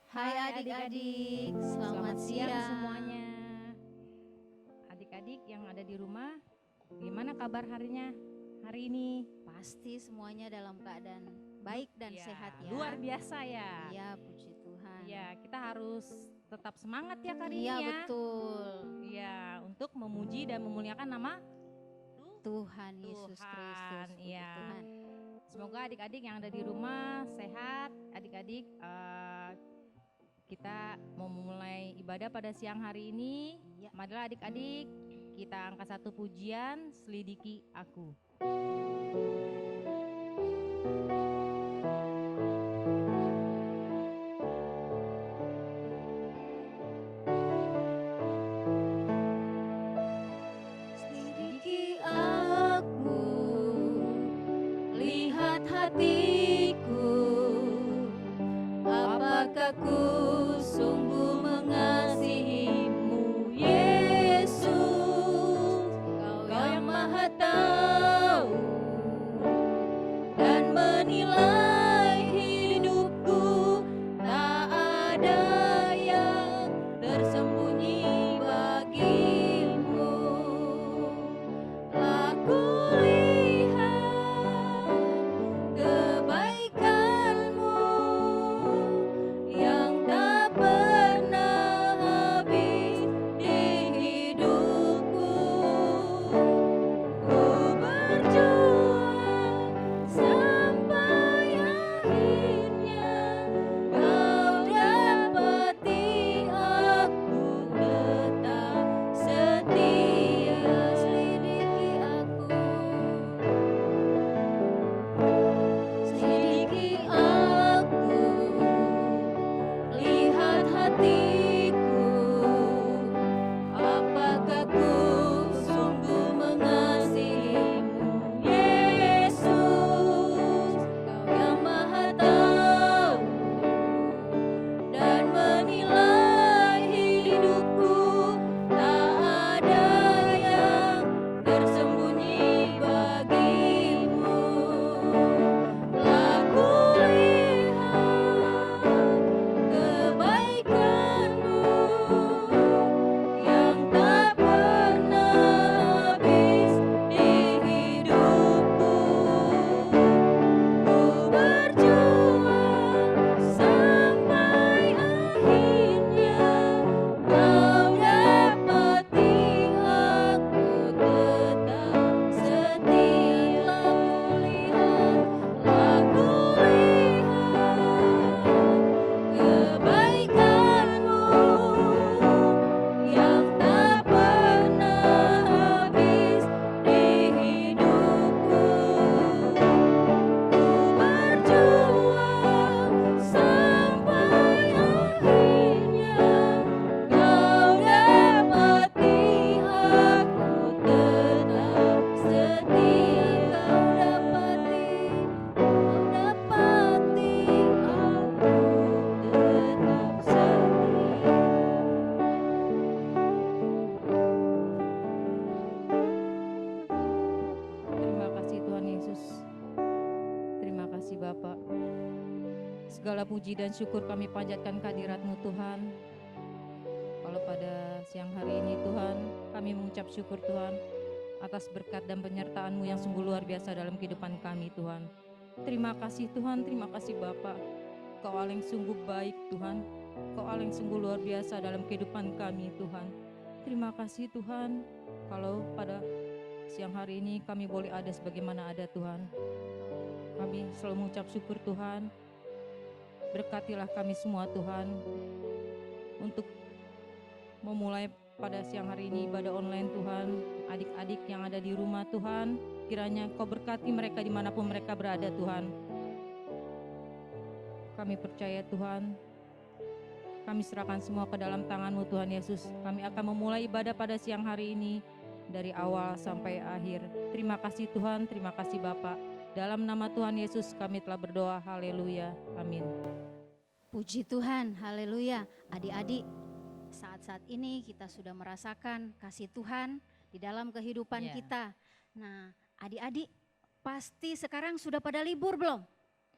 Hai Hai adik-adik, adik-adik, selamat selamat siang siang. semuanya. Adik-adik yang ada di rumah, gimana kabar harinya hari ini? Pasti semuanya dalam keadaan baik dan Ya, sehat ya. luar biasa ya. Iya, puji Tuhan. Iya, kita harus tetap semangat ya kali Iya, ini ya. betul. Iya, untuk memuji dan memuliakan nama Tuhan Yesus Tuhan. Kristus, puji Iya. Tuhan. Semoga adik-adik yang ada di rumah sehat. Adik-adik, kita mau memulai ibadah pada siang hari ini. Ya. Marilah adik-adik, kita angkat satu pujian, selidiki aku. Selidiki aku, lihat hatiku, apakah ku sungguh mengasihimu, Yesus? Kau yang Maha Tahu dan menilai hidupku, tak ada yang tersembunyi bagimu. Telah kulihat kebaikanmu yang tak pernah habis di hidupku. Ku berjuang sampai akhirnya kau dapati aku tetap setia. Selidiki aku, lihat hatiku, apakah ku sungguh mengasihimu, Yesus? Kau yang Maha Tahu dan menilai hidupku, tak ada yang tersembunyi bagimu. Telah kulihat kebaikanmu yang tak pernah habis di hidupku. Ku berjuang sampai akhirnya kau dapati aku tetap setia. Telah kulihat kebaikanmu yang tak pernah habis di hidupku. Ku berjuang sampai akhirnya kau dapati aku tetap setia. Kau dapati aku tetap setia. Terima kasih Tuhan Yesus. Terima kasih Bapak. Segala puji dan syukur kami panjatkan kehadirat-Mu Tuhan. Kalau pada siang hari ini Tuhan, kami mengucap syukur Tuhan atas berkat dan penyertaan-Mu yang sungguh luar biasa dalam kehidupan kami Tuhan. Terima kasih Tuhan, terima kasih Bapak. Kau Allah yang sungguh baik Tuhan. Kau Allah yang sungguh luar biasa dalam kehidupan kami Tuhan. Terima kasih Tuhan. Kalau pada siang hari ini kami boleh ada sebagaimana ada Tuhan. Kami selalu mengucap syukur Tuhan. Berkatilah kami semua Tuhan untuk memulai pada siang hari ini ibadah online Tuhan. Adik-adik yang ada di rumah Tuhan, kiranya Kau berkati mereka dimanapun mereka berada Tuhan. Kami percaya Tuhan, kami serahkan semua ke dalam tangan-Mu Tuhan Yesus. Kami akan memulai ibadah pada siang hari ini dari awal sampai akhir. Terima kasih Tuhan, terima kasih Bapak. Dalam nama Tuhan Yesus kami telah berdoa, haleluya, amin. Puji Tuhan, haleluya. Adik-adik, saat-saat ini kita sudah merasakan kasih Tuhan di dalam kehidupan Ya. kita. Nah, adik-adik pasti sekarang sudah pada libur belum?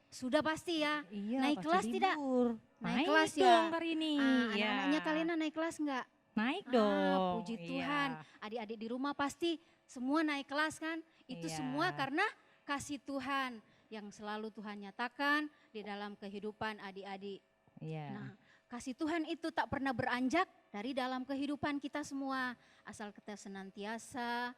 Sudah pasti ya. Iya, Naik pasti kelas tidak? libur. Naik kelas ya. dong hari ini. Anak-anaknya kalian naik kelas enggak? Naik dong. Puji Tuhan. Adik-adik di rumah pasti semua naik kelas kan? Itu semua karena kasih Tuhan yang selalu Tuhan nyatakan di dalam kehidupan adik-adik. Iya. Nah, kasih Tuhan itu tak pernah beranjak dari dalam kehidupan kita semua. Asal kita senantiasa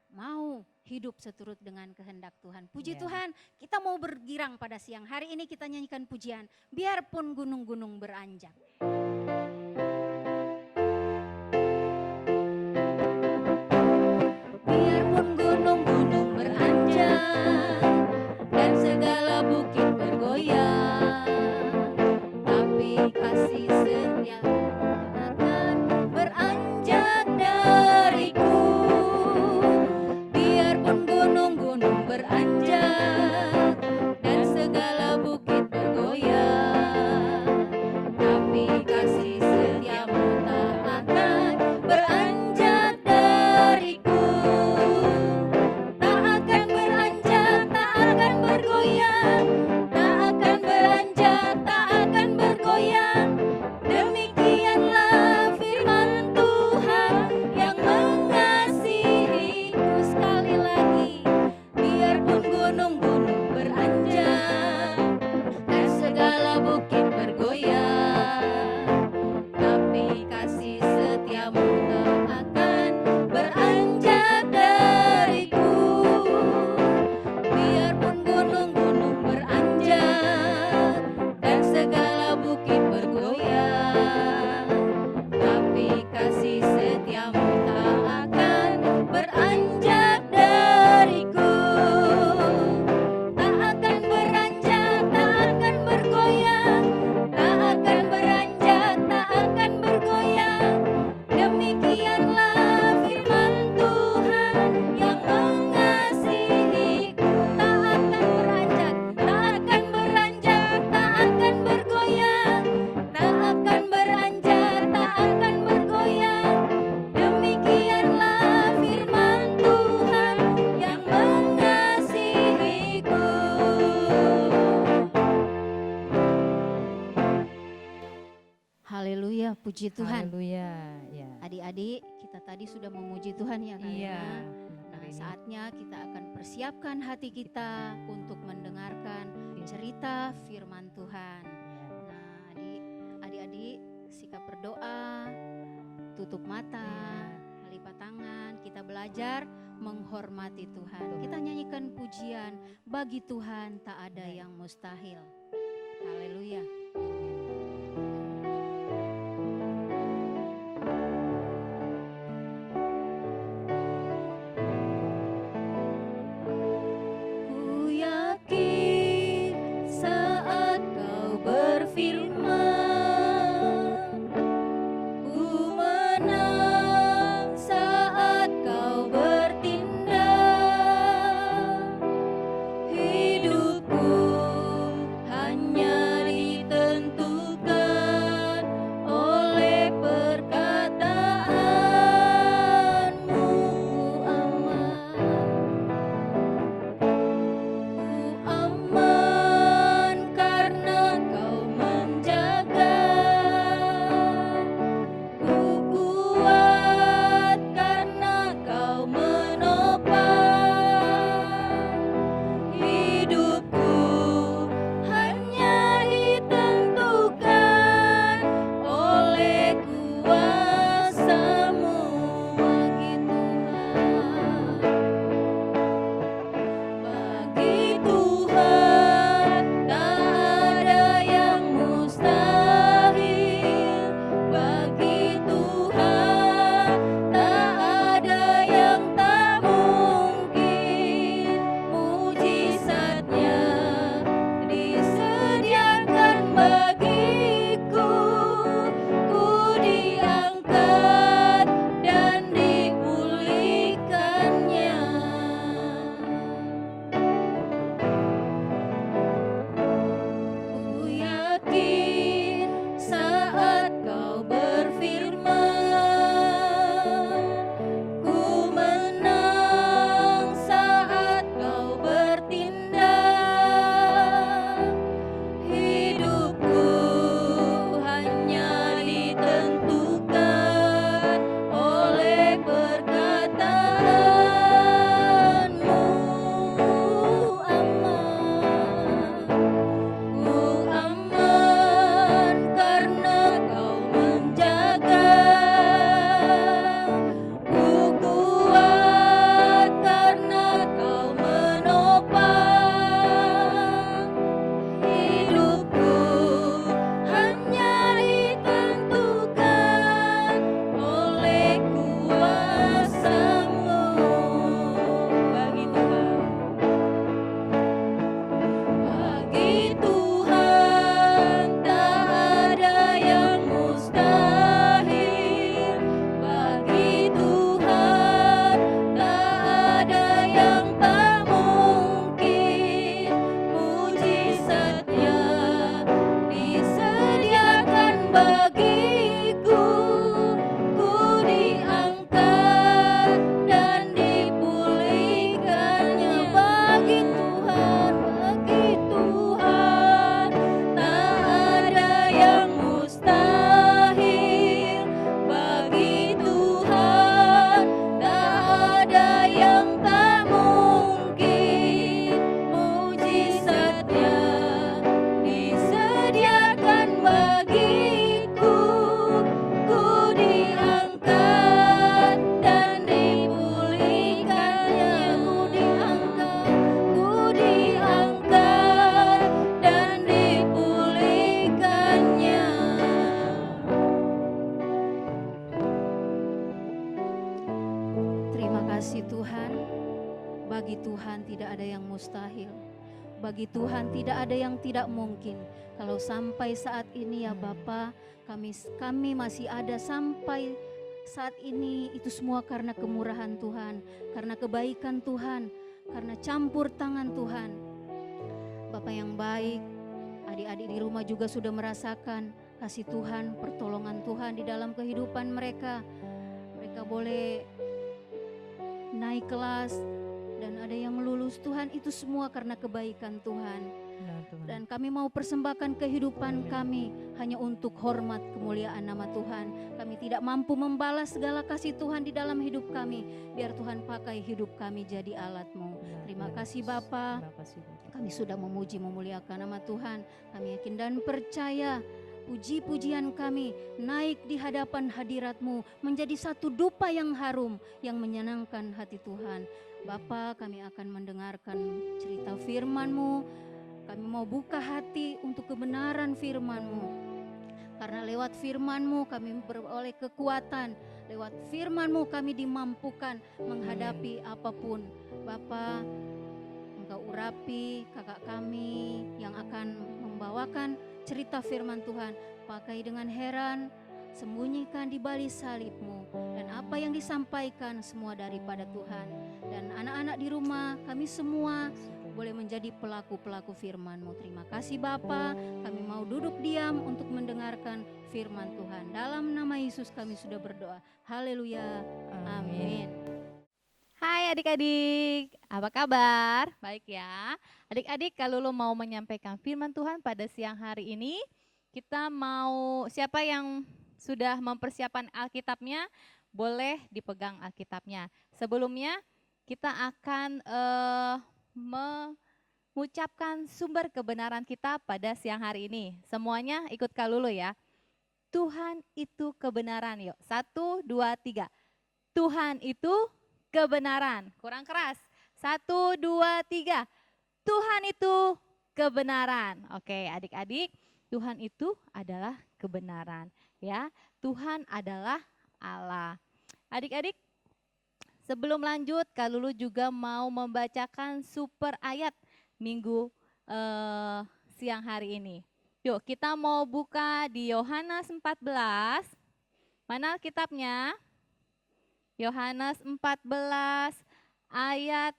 mau hidup seturut dengan kehendak Tuhan. Puji Tuhan, kita mau bergirang pada siang hari ini, kita nyanyikan pujian. Biarpun gunung-gunung beranjak. Biarpun gunung-gunung beranjak dan segala bukit bergoyang, tapi kasih setia akan beranjak dariku. Biarpun gunung-gunung beranjak dan segala bukit bergoyang, tapi kasih setiamu tak akan beranjak dariku. Tak akan beranjak, tak akan bergoyang, tak akan beranjak, tak akan bergoyang. Demikianlah firman Tuhan yang mengasihiku. Sekali lagi, biarpun gunung-gunung beranjak dan segala bukit bergoyang, tapi kasih setiamu tak akan beranjak dariku. Biarpun gunung-gunung beranjak dan segala bukit bergoyang, tapi kasih setiamu tak akan beranjak dariku. Tak akan beranjak, tak akan bergoyang, tak akan beranjak, tak akan bergoyang. Demikianlah firman Tuhan yang mengasihiku. Tak akan beranjak, tak akan beranjak, tak akan bergoyang, tak akan beranjak, tak akan bergoyang. Demikianlah firman Tuhan yang mengasihiku. Haleluya, puji Tuhan. Haleluya. Ya. Adik-adik, kita tadi sudah memuji Tuhan ya kalian. Iya. Nah, Hari ini. saatnya kita akan persiapkan hati kita untuk mendengarkan cerita firman Tuhan. Nah, adik-adik sikap berdoa, tutup mata, lipat tangan, kita belajar menghormati Tuhan. Kita nyanyikan pujian, bagi Tuhan tak ada yang mustahil. Haleluya. Ku yakin saat kau berfirman, ku menang saat kau bertindak. Hidupku hanya ditentukan bagi Tuhan tidak ada yang mustahil. Bagi Tuhan tidak ada yang tidak mungkin. Kalau sampai saat ini ya Bapa, kami masih ada sampai saat ini, itu semua karena kemurahan Tuhan, karena kebaikan Tuhan, karena campur tangan Tuhan. Bapa yang baik, adik-adik di rumah juga sudah merasakan kasih Tuhan, pertolongan Tuhan di dalam kehidupan mereka. Mereka boleh naik kelas dan ada yang lulus. Tuhan, itu semua karena kebaikan Tuhan. Dan kami mau persembahkan kehidupan kami hanya untuk hormat kemuliaan nama Tuhan. Kami tidak mampu membalas segala kasih Tuhan di dalam hidup kami. Biar Tuhan pakai hidup kami jadi alat-Mu. Terima kasih Bapa. Kami sudah memuji memuliakan nama Tuhan. Kami yakin dan percaya puji-pujian kami naik di hadapan hadirat-Mu menjadi satu dupa yang harum yang menyenangkan hati Tuhan. Bapa, kami akan mendengarkan cerita firman-Mu. Kami mau buka hati untuk kebenaran firman-Mu. Karena lewat firman-Mu kami beroleh kekuatan. Lewat firman-Mu kami dimampukan menghadapi apapun. Bapa, Engkau urapi kakak kami yang akan membawakan cerita firman Tuhan. Pakai dengan heran, sembunyikan di balik salib-Mu. Dan apa yang disampaikan semua daripada Tuhan. Dan anak-anak di rumah, kami semua boleh menjadi pelaku-pelaku firman-Mu. Terima kasih Bapa, kami mau duduk diam untuk mendengarkan firman Tuhan. Dalam nama Yesus kami sudah berdoa. Haleluya. Amin. Hai adik-adik, apa kabar? Baik ya. Adik-adik, kalau lo mau menyampaikan firman Tuhan pada siang hari ini, siapa yang sudah mempersiapkan Alkitabnya, boleh dipegang Alkitabnya. Sebelumnya, kita akan mengucapkan sumber kebenaran kita pada siang hari ini. Semuanya ikut Kalulu ya. Tuhan itu kebenaran, yuk. 1, 2, 3. Tuhan itu kebenaran. Kurang keras. 1, 2, 3. Tuhan itu kebenaran. Oke, adik-adik, Tuhan itu adalah kebenaran, ya. Tuhan adalah Allah. Adik-adik, sebelum lanjut, Kak Lulu juga mau membacakan super ayat minggu siang hari ini. Yuk, kita mau buka di Yohanes 14. Mana Alkitabnya? Yohanes 14 ayat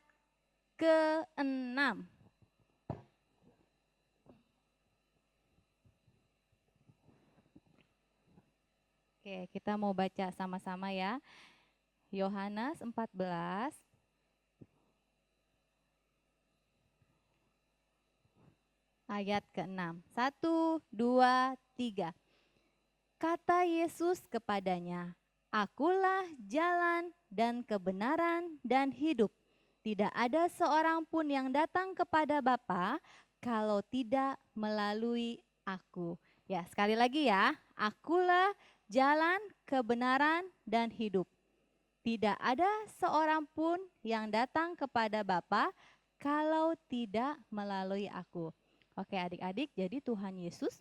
ke-6. Oke, kita mau baca sama-sama ya. Yohanes 14 ayat ke-6. 1, 2, 3. Kata Yesus kepadanya, Akulah jalan dan kebenaran dan hidup. Tidak ada seorang pun yang datang kepada Bapa kalau tidak melalui aku. Ya, sekali lagi ya. Akulah jalan, kebenaran, dan hidup. Tidak ada seorang pun yang datang kepada Bapa kalau tidak melalui aku. Oke adik-adik, jadi Tuhan Yesus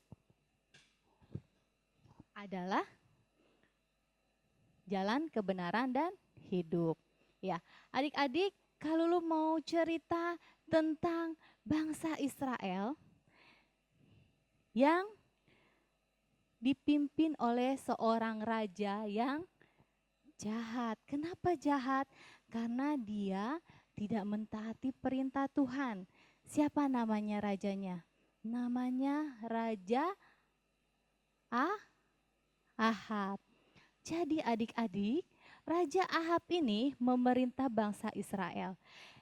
adalah jalan, kebenaran, dan hidup. Ya, adik-adik, kalau lu mau cerita tentang bangsa Israel yang dipimpin oleh seorang raja yang jahat. Kenapa jahat? Karena dia tidak mentaati perintah Tuhan. Siapa namanya rajanya? Namanya Raja Ahab. Jadi adik-adik, Raja Ahab ini memerintah bangsa Israel.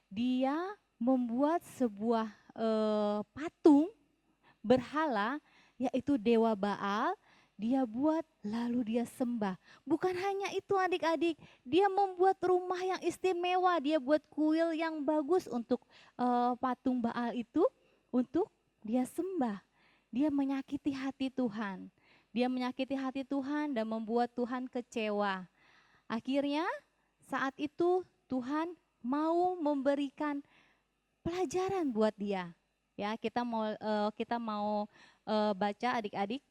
Dia membuat sebuah patung berhala, yaitu Dewa Baal. Dia buat lalu dia sembah. Bukan hanya itu adik-adik, dia membuat rumah yang istimewa. Dia buat kuil yang bagus untuk patung Baal itu untuk dia sembah. Dia menyakiti hati Tuhan. Dia menyakiti hati Tuhan dan membuat Tuhan kecewa. Akhirnya saat itu Tuhan mau memberikan pelajaran buat dia. Ya, kita mau baca adik-adik.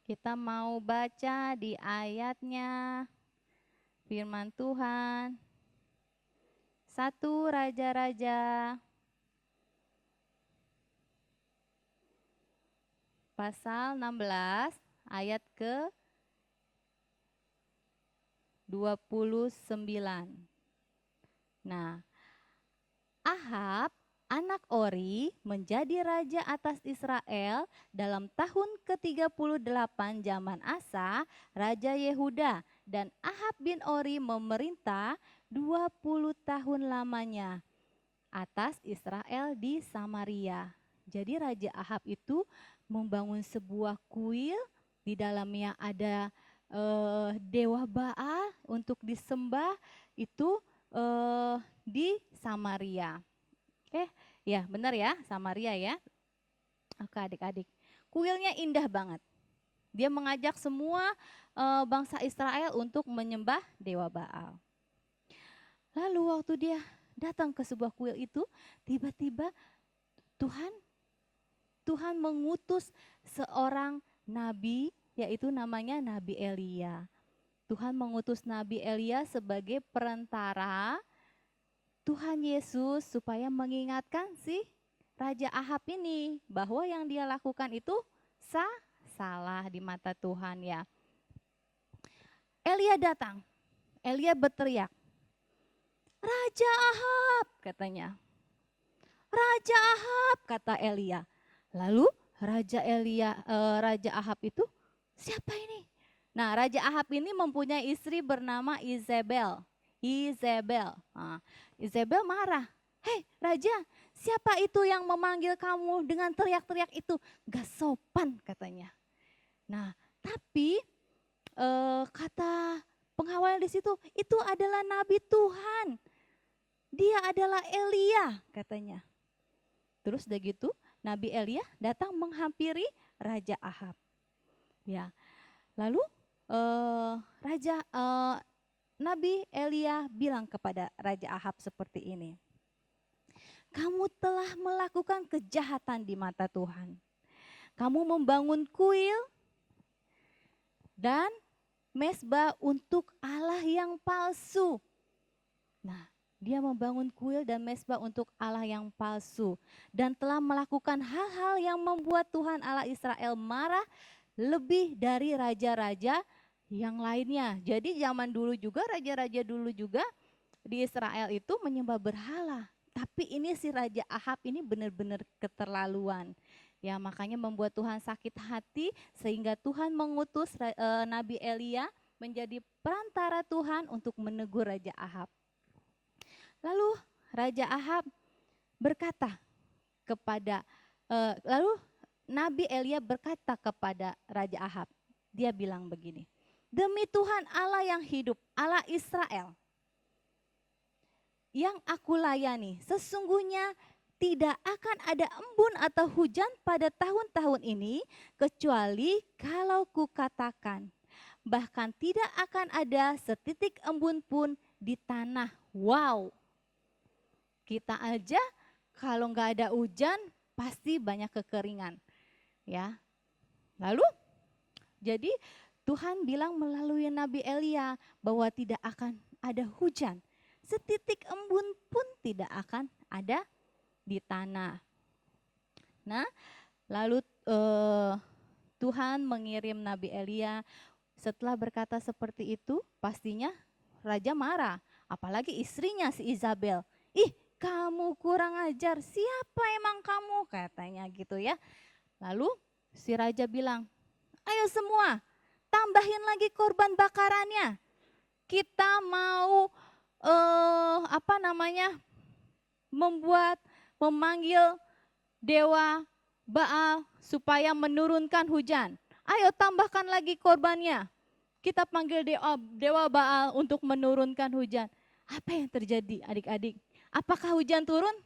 Kita mau baca di ayatnya firman Tuhan. 1 Raja-Raja pasal 16 ayat ke 29. Nah, Ahab anak Ori menjadi raja atas Israel dalam tahun ke-38 zaman Asa, Raja Yehuda, dan Ahab bin Ori memerintah 20 tahun lamanya atas Israel di Samaria. Jadi Raja Ahab itu membangun sebuah kuil, di dalamnya ada dewa Baal untuk disembah, itu di Samaria. Oke, ya benar ya, Samaria ya. Oke adik-adik, kuilnya indah banget. Dia mengajak semua bangsa Israel untuk menyembah dewa Baal. Lalu waktu dia datang ke sebuah kuil itu, tiba-tiba Tuhan mengutus seorang nabi, yaitu namanya Nabi Elia. Tuhan mengutus Nabi Elia sebagai perantara Tuhan Yesus supaya mengingatkan si Raja Ahab ini bahwa yang dia lakukan itu salah di mata Tuhan ya. Elia datang, Elia berteriak, "Raja Ahab," katanya. "Raja Ahab," kata Elia. Lalu Raja Ahab itu, siapa ini? Nah, Raja Ahab ini mempunyai istri bernama Izebel. Nah, Izebel marah. "Hei raja, siapa itu yang memanggil kamu dengan teriak-teriak itu? Gak sopan," katanya. Nah, tapi kata pengawal di situ, "Itu adalah nabi Tuhan. Dia adalah Elia," katanya. Terus udah gitu, Nabi Elia datang menghampiri Raja Ahab. Ya, lalu Nabi Elia bilang kepada Raja Ahab seperti ini, "Kamu telah melakukan kejahatan di mata Tuhan. Kamu membangun kuil dan mezbah untuk Allah yang palsu." Nah, dia membangun kuil dan mezbah untuk Allah yang palsu dan telah melakukan hal-hal yang membuat Tuhan Allah Israel marah lebih dari raja-raja yang lainnya. Jadi zaman dulu juga, raja-raja dulu juga di Israel itu menyembah berhala. Tapi ini si Raja Ahab ini benar-benar keterlaluan. Ya, makanya membuat Tuhan sakit hati sehingga Tuhan mengutus Nabi Elia menjadi perantara Tuhan untuk menegur Raja Ahab. Lalu Raja Ahab berkata lalu Nabi Elia berkata kepada Raja Ahab, dia bilang begini, "Demi Tuhan Allah yang hidup, Allah Israel, yang aku layani, sesungguhnya tidak akan ada embun atau hujan pada tahun-tahun ini, kecuali kalau kukatakan, bahkan tidak akan ada setitik embun pun di tanah." Wow, kita aja kalau nggak ada hujan pasti banyak kekeringan, ya. Lalu, jadi Tuhan bilang melalui Nabi Elia bahwa tidak akan ada hujan, setitik embun pun tidak akan ada di tanah. Nah, lalu Tuhan mengirim Nabi Elia. Setelah berkata seperti itu, pastinya raja marah, apalagi istrinya si Izabel. "Ih, kamu kurang ajar, siapa emang kamu?" katanya gitu ya. Lalu si raja bilang, "Ayo semua, tambahin lagi korban bakarannya. Kita mau memanggil dewa Baal supaya menurunkan hujan. Ayo tambahkan lagi korbannya. Kita panggil dewa Baal untuk menurunkan hujan." Apa yang terjadi adik-adik? Apakah hujan turun?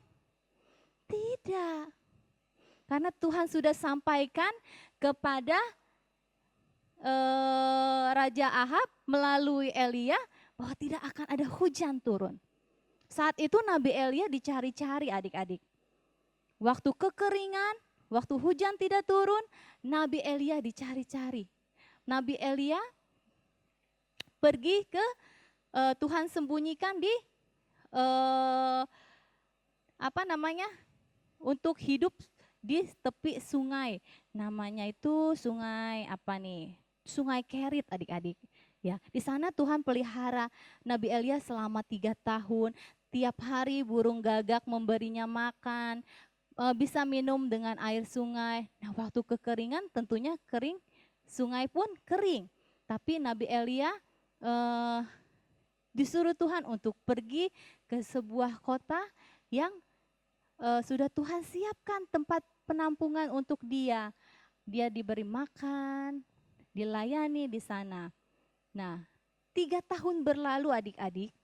Tidak. Karena Tuhan sudah sampaikan kepada Raja Ahab melalui Elia bahwa tidak akan ada hujan turun. Saat itu Nabi Elia dicari-cari adik-adik. Waktu kekeringan, waktu hujan tidak turun, Nabi Elia dicari-cari. Nabi Elia pergi ke Tuhan sembunyikan di eh, apa namanya, untuk hidup di tepi sungai. Namanya itu sungai apa nih? Sungai Kerit, adik-adik. Ya, di sana Tuhan pelihara Nabi Elia selama 3 tahun. Tiap hari burung gagak memberinya makan, bisa minum dengan air sungai. Nah, waktu kekeringan tentunya kering, sungai pun kering. Tapi Nabi Elia eh, disuruh Tuhan untuk pergi ke sebuah kota yang sudah Tuhan siapkan tempat penampungan untuk dia. Dia diberi makan, dilayani di sana. Nah, 3 tahun berlalu adik-adik.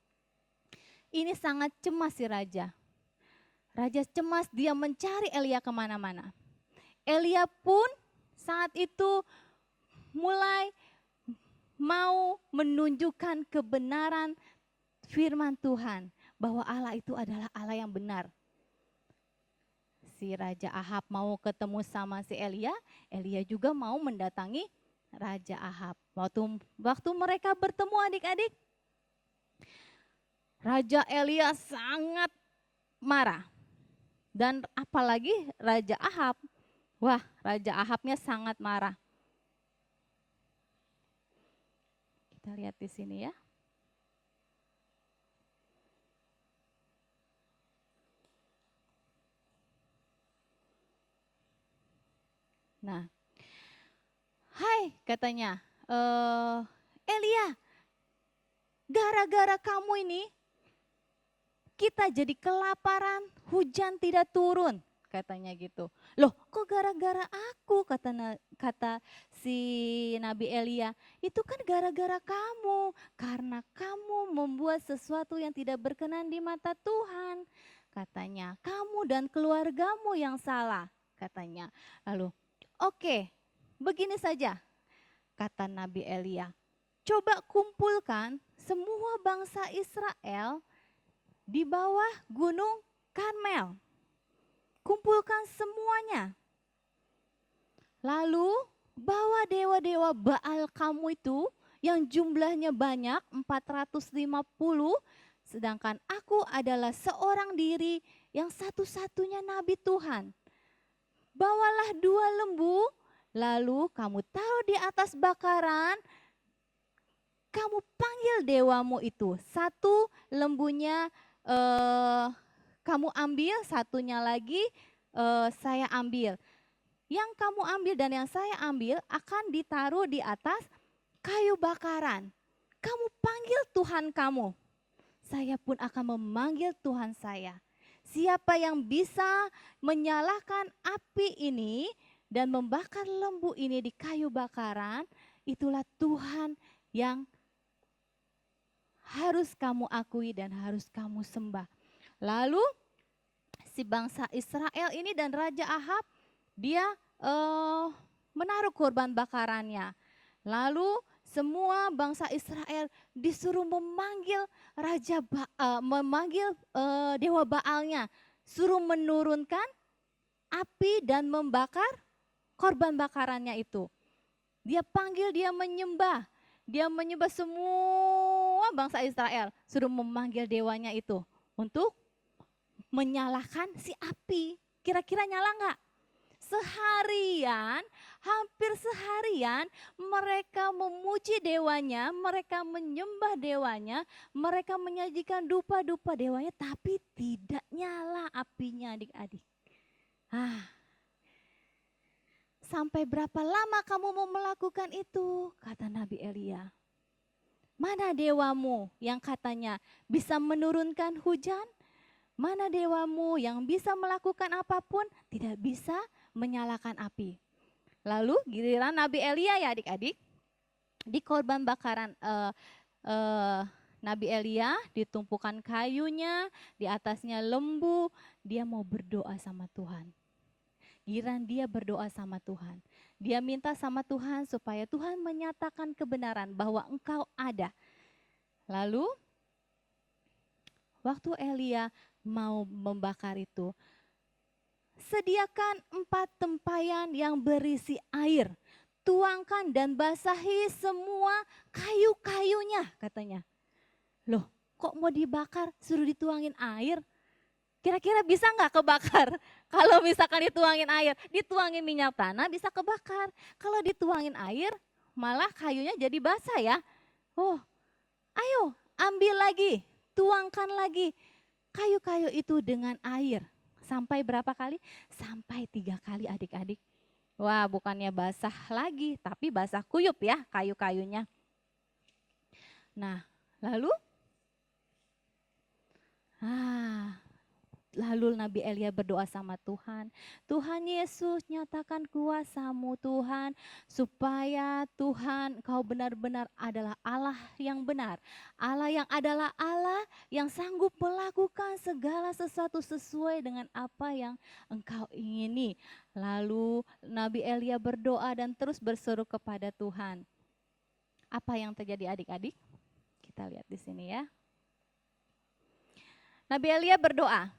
Ini sangat cemas si raja. Raja cemas, dia mencari Elia kemana-mana. Elia pun saat itu mulai mau menunjukkan kebenaran firman Tuhan, bahwa Allah itu adalah Allah yang benar. Si Raja Ahab mau ketemu sama si Elia, Elia juga mau mendatangi Raja Ahab. Waktu mereka bertemu adik-adik, Raja Elia sangat marah. Dan apalagi Raja Ahab, wah, Raja Ahabnya sangat marah. Kita lihat di sini ya. Nah, hai katanya, Elia, gara-gara kamu ini kita jadi kelaparan, hujan tidak turun, katanya gitu. Loh, kok gara-gara aku, kata si Nabi Elia. Itu kan gara-gara kamu, karena kamu membuat sesuatu yang tidak berkenan di mata Tuhan. Katanya, kamu dan keluargamu yang salah, katanya. Lalu, oke, begini saja, kata Nabi Elia. Coba kumpulkan semua bangsa Israel di bawah gunung Karmel. Kumpulkan semuanya. Lalu bawa dewa-dewa Baal kamu itu yang jumlahnya banyak, 450, sedangkan aku adalah seorang diri yang satu-satunya nabi Tuhan. Bawalah 2 lembu, lalu kamu taruh di atas bakaran, kamu panggil dewamu itu. 1 lembunya kamu ambil, satunya lagi saya ambil. Yang kamu ambil dan yang saya ambil akan ditaruh di atas kayu bakaran. Kamu panggil Tuhan kamu, saya pun akan memanggil Tuhan saya. Siapa yang bisa menyalakan api ini dan membakar lembu ini di kayu bakaran, itulah Tuhan yang harus kamu akui dan harus kamu sembah. Lalu si bangsa Israel ini dan Raja Ahab, dia menaruh korban bakarannya. Lalu semua bangsa Israel disuruh memanggil dewa Baalnya, suruh menurunkan api dan membakar korban bakarannya itu. Dia panggil, dia menyembah semua bangsa Israel, suruh memanggil dewanya itu untuk menyalakan si api. Kira-kira nyala enggak? Seharian, hampir seharian mereka memuji dewanya, mereka menyembah dewanya, mereka menyajikan dupa-dupa dewanya, tapi tidak nyala apinya adik-adik. Sampai berapa lama kamu mau melakukan itu? Kata Nabi Elia. Mana dewamu yang katanya bisa menurunkan hujan? Mana dewamu yang bisa melakukan apapun, tidak bisa menyalakan api? Lalu giliran Nabi Elia ya adik-adik, di korban bakaran Nabi Elia ditumpukan kayunya, di atasnya lembu, dia mau berdoa sama Tuhan. Giliran dia berdoa sama Tuhan, dia minta sama Tuhan supaya Tuhan menyatakan kebenaran bahwa Engkau ada. Lalu waktu Elia mau membakar itu, sediakan 4 tempayan yang berisi air, tuangkan dan basahi semua kayu-kayunya, katanya. Loh, kok mau dibakar suruh dituangin air? Kira-kira bisa nggak kebakar? Kalau misalkan dituangin air, dituangin minyak tanah bisa kebakar. Kalau dituangin air, malah kayunya jadi basah ya. Oh, ayo ambil lagi, tuangkan lagi kayu-kayu itu dengan air. Sampai berapa kali? Sampai 3 kali adik-adik. Wah, bukannya basah lagi, tapi basah kuyup ya kayu-kayunya. Nah, lalu lalu Nabi Elia berdoa sama Tuhan, Tuhan Yesus nyatakan kuasa-Mu Tuhan, supaya Tuhan Engkau benar-benar adalah Allah yang benar, Allah yang adalah Allah yang sanggup melakukan segala sesuatu sesuai dengan apa yang Engkau ingini. Lalu Nabi Elia berdoa dan terus berseru kepada Tuhan. Apa yang terjadi adik-adik? Kita lihat di sini ya. Nabi Elia berdoa,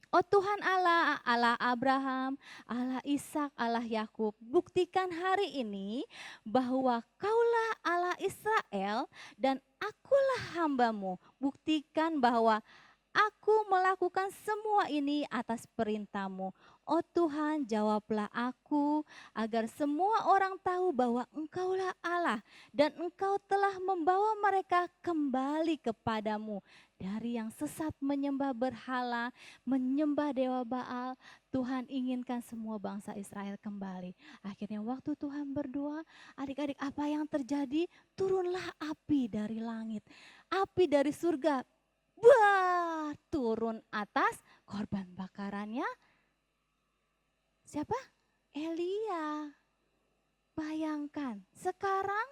oh Tuhan Allah, Allah Abraham, Allah Ishak, Allah Yakub, buktikan hari ini bahwa Kaulah Allah Israel dan akulah hamba-Mu. Buktikan bahwa aku melakukan semua ini atas perintah-Mu. Oh Tuhan, jawablah aku agar semua orang tahu bahwa Engkaulah Allah dan Engkau telah membawa mereka kembali kepadamu. Dari yang sesat menyembah berhala, menyembah dewa Baal, Tuhan inginkan semua bangsa Israel kembali. Akhirnya waktu Tuhan berdoa, adik-adik apa yang terjadi? Turunlah api dari langit, api dari surga. Wah, turun atas korban bakarannya. Siapa? Elia. Bayangkan, sekarang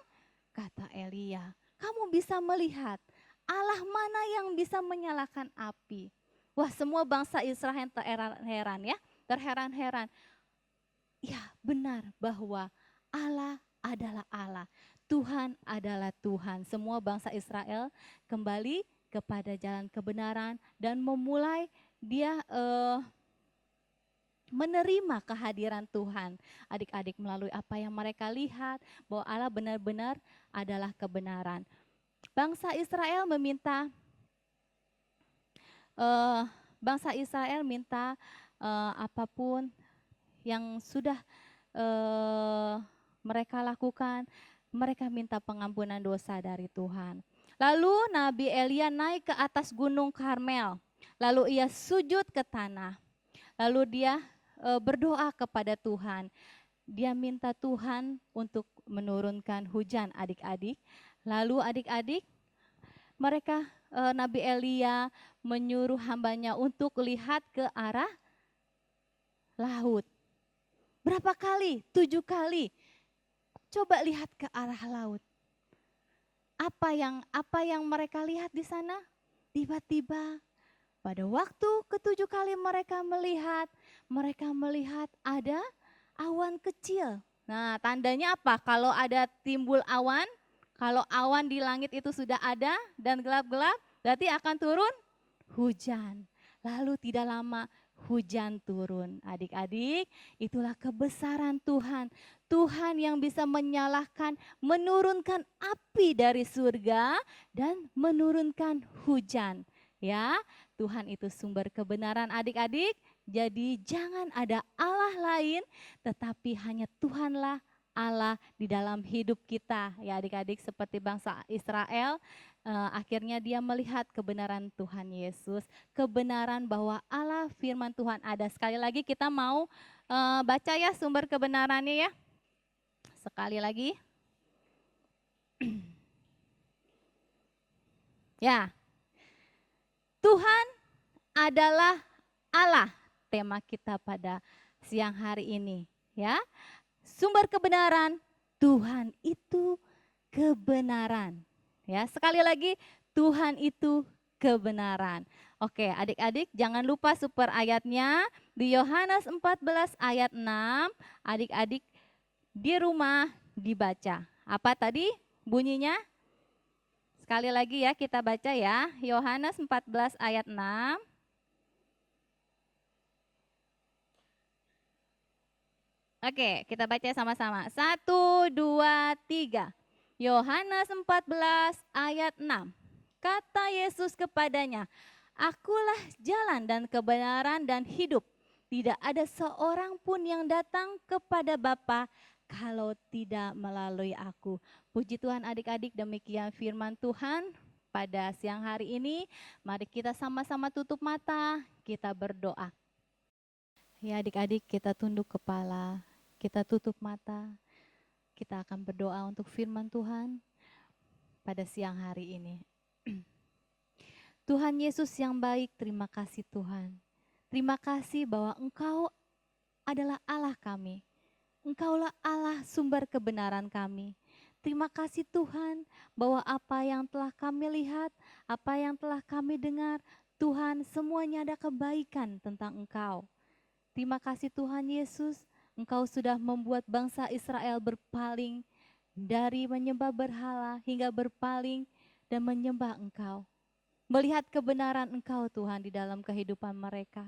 kata Elia, kamu bisa melihat Allah mana yang bisa menyalakan api. Wah, semua bangsa Israel terheran-heran ya, terheran-heran. Ya, benar bahwa Allah adalah Allah. Tuhan adalah Tuhan. Semua bangsa Israel kembali kepada jalan kebenaran dan memulai dia menerima kehadiran Tuhan. Adik-adik melalui apa yang mereka lihat bahwa Allah benar-benar adalah kebenaran. Bangsa Israel meminta apapun yang sudah mereka lakukan, mereka minta pengampunan dosa dari Tuhan. Lalu Nabi Elia naik ke atas gunung Karmel, lalu ia sujud ke tanah, lalu dia berdoa kepada Tuhan. Dia minta Tuhan untuk menurunkan hujan adik-adik. Lalu adik-adik, mereka Nabi Elia menyuruh hambanya untuk lihat ke arah laut. Berapa kali? 7 kali. Coba lihat ke arah laut. Apa yang mereka lihat di sana? Tiba-tiba pada waktu ke-7 kali mereka melihat ada awan kecil. Nah, tandanya apa? Kalau ada timbul awan, kalau awan di langit itu sudah ada dan gelap-gelap, berarti akan turun hujan. Lalu tidak lama hujan turun. Adik-adik, itulah kebesaran Tuhan. Tuhan yang bisa menyalahkan, menurunkan api dari surga dan menurunkan hujan. Ya, Tuhan itu sumber kebenaran adik-adik. Jadi jangan ada Allah lain, tetapi hanya Tuhanlah Allah di dalam hidup kita. Ya adik-adik, seperti bangsa Israel, akhirnya dia melihat kebenaran Tuhan Yesus, kebenaran bahwa Allah firman Tuhan ada. Sekali lagi kita mau baca ya sumber kebenarannya ya. Sekali lagi. Ya, Tuhan adalah Allah, tema kita pada siang hari ini ya. Sumber kebenaran, Tuhan itu kebenaran. Ya, sekali lagi Tuhan itu kebenaran. Oke, adik-adik jangan lupa super ayatnya di Yohanes 14 ayat 6. Adik-adik di rumah dibaca. Apa tadi bunyinya? Sekali lagi ya kita baca ya, Yohanes 14 ayat 6. Oke, kita baca sama-sama. 1, 2, 3. Yohanes 14 ayat 6. Berkata Yesus kepadanya, "Akulah jalan dan kebenaran dan hidup. Tidak ada seorang pun yang datang kepada Bapa kalau tidak melalui aku." Puji Tuhan adik-adik, demikian firman Tuhan pada siang hari ini. Mari kita sama-sama tutup mata, kita berdoa. Ya adik-adik, kita tunduk kepala, kita tutup mata. Kita akan berdoa untuk firman Tuhan pada siang hari ini. Tuhan Yesus yang baik, terima kasih Tuhan. Terima kasih bahwa Engkau adalah Allah kami. Engkaulah Allah sumber kebenaran kami. Terima kasih Tuhan bahwa apa yang telah kami lihat, apa yang telah kami dengar, Tuhan semuanya ada kebaikan tentang Engkau. Terima kasih Tuhan Yesus, Engkau sudah membuat bangsa Israel berpaling dari menyembah berhala hingga berpaling dan menyembah Engkau. Melihat kebenaran Engkau Tuhan di dalam kehidupan mereka.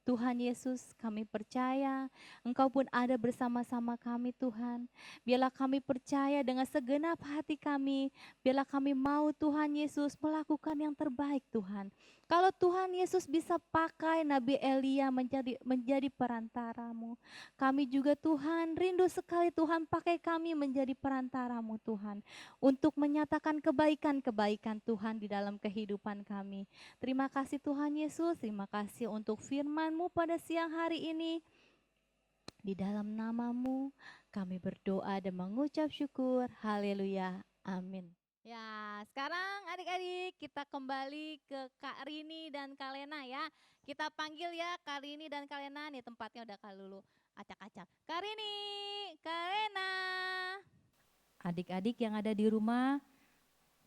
Tuhan Yesus, kami percaya Engkau pun ada bersama-sama kami Tuhan. Biarlah kami percaya dengan segenap hati kami. Biarlah kami mau Tuhan Yesus melakukan yang terbaik Tuhan. Kalau Tuhan Yesus bisa pakai Nabi Elia menjadi perantaramu, kami juga Tuhan rindu sekali Tuhan pakai kami menjadi perantaramu Tuhan. Untuk menyatakan kebaikan-kebaikan Tuhan di dalam kehidupan kami. Terima kasih Tuhan Yesus, terima kasih untuk firman-Mu pada siang hari ini. Di dalam nama-Mu kami berdoa dan mengucap syukur. Haleluya. Amin. Ya, sekarang adik-adik kita kembali ke Kak Rini dan Kak Lena ya. Kita panggil ya Kak Rini dan Kak Lena. Nih tempatnya udah Kak acak-acak. Kak Rini, Kak Lena. Adik-adik yang ada di rumah,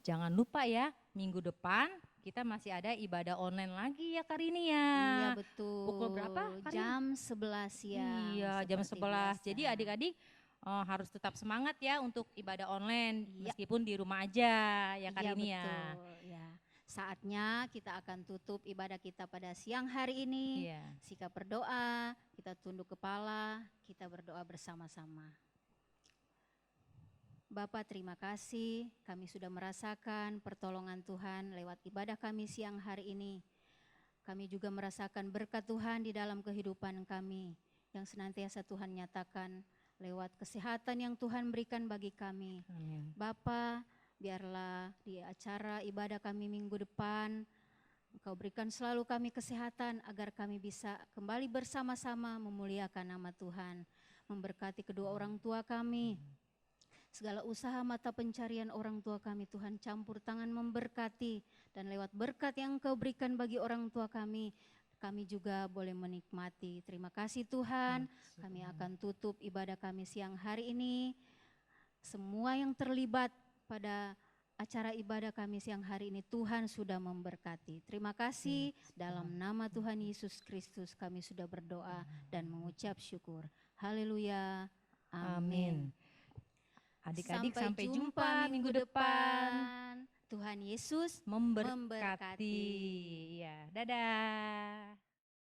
jangan lupa ya, minggu depan kita masih ada ibadah online lagi ya Karini ya. Iya betul. Pukul berapa, Karin? Jam 11 ya. Iya, jam 11. Jadi adik-adik harus tetap semangat ya untuk ibadah online, Iya. meskipun di rumah aja ya Karini Iya ya. betul. Ya. Saatnya kita akan tutup ibadah kita pada siang hari ini. Iya. Sikap berdoa, kita tunduk kepala, kita berdoa bersama-sama. Bapak terima kasih, kami sudah merasakan pertolongan Tuhan lewat ibadah kami siang hari ini. Kami juga merasakan berkat Tuhan di dalam kehidupan kami, yang senantiasa Tuhan nyatakan lewat kesehatan yang Tuhan berikan bagi kami. Amin. Bapa, biarlah di acara ibadah kami minggu depan, Engkau berikan selalu kami kesehatan agar kami bisa kembali bersama-sama memuliakan nama Tuhan. Memberkati kedua orang tua kami. Segala usaha mata pencarian orang tua kami Tuhan campur tangan memberkati. Dan lewat berkat yang Engkau berikan bagi orang tua kami juga boleh menikmati. Terima kasih Tuhan, kami akan tutup ibadah kami siang hari ini. Semua yang terlibat pada acara ibadah kami siang hari ini Tuhan sudah memberkati. Terima kasih, dalam nama Tuhan Yesus Kristus kami sudah berdoa dan mengucap syukur. Haleluya, amin. Adik-adik sampai jumpa minggu depan. Tuhan Yesus memberkati. Ya, dadah.